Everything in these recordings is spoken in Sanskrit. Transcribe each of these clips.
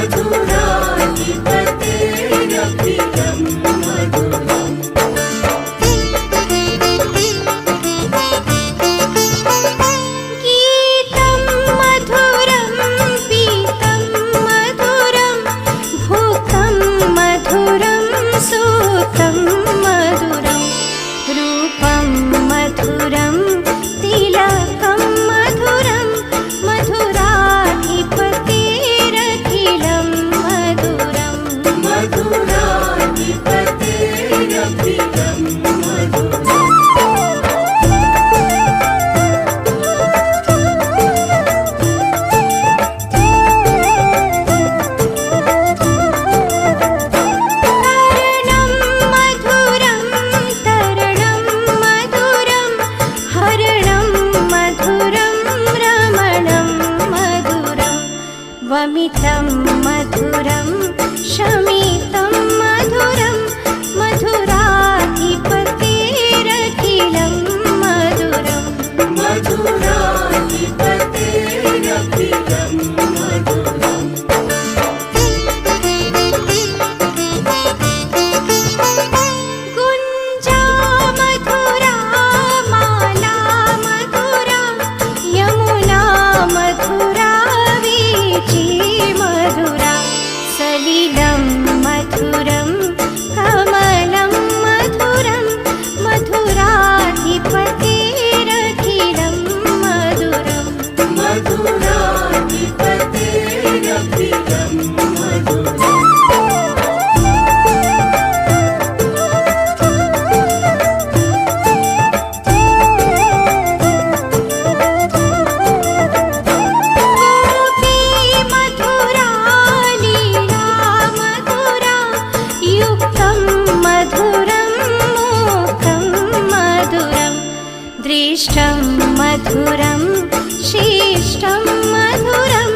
मधुराधिपतेरखिलं मधुरम्। गीतं मधुरं पीतं मधुरं भुक्तं मधुरं सूतं मधुरं रूपं मधुरं तिलकं मधुरं मधुराधिपतेरखिलं मधुरम्। मधुराधिपतेरखिलं मधुरम्। तरणं मधुरं हरणं मधुरं रमणं मधुरं वमितं मधुरं शमितं मधुरं मधुराधिपतेरखिलं मधुरम्। मधुराधिपतेरखिलं मधुरम्। गुञ्जा मधुरा माला मधुरा यमुना मधुरा वीची मधुरा सलिलं मधुरं कमलं मधुरं मधुराधिपतेरखिलं मधुरम्। मधुराधिपतेरखिलं मधुरम्। गोपी मधुरा लीला मधुरा युक्तं मधुरं मोक्तं मधुरं दृष्टं मधुरं शिष्टं मधुरं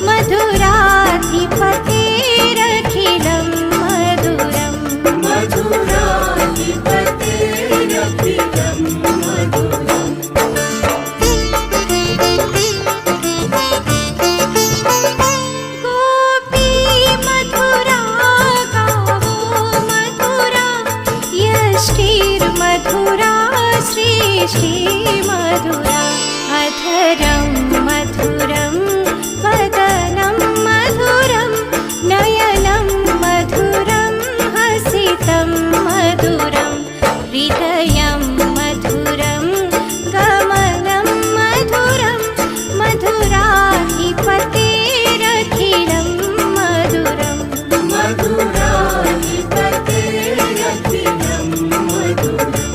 मधुराधिपतेरखिलं मधुरम्। मधुराधिपतेरखिलं मधुरम्। गोपी मधुरा गावो मधुरा यष्टिर्मधुरा सृष्टि मधुरा अधरं मधुरं वदनं मधुरं नयनं मधुरं हसितं मधुरं हृदयं मधुरं गमनं मधुरं मधुराधिपतेरखिलं मधुरम्। मधुराधिपतेरखिलं मधुरम्।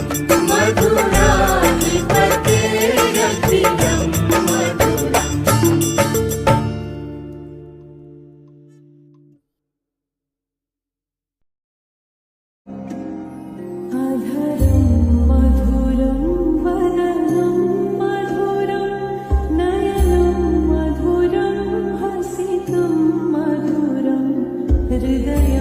मधुराधिपतेरखिलं मधुरम्। अधरं मधुरं वदनं मधुरं नयनं मधुरं हसितं मधुरं हृदयं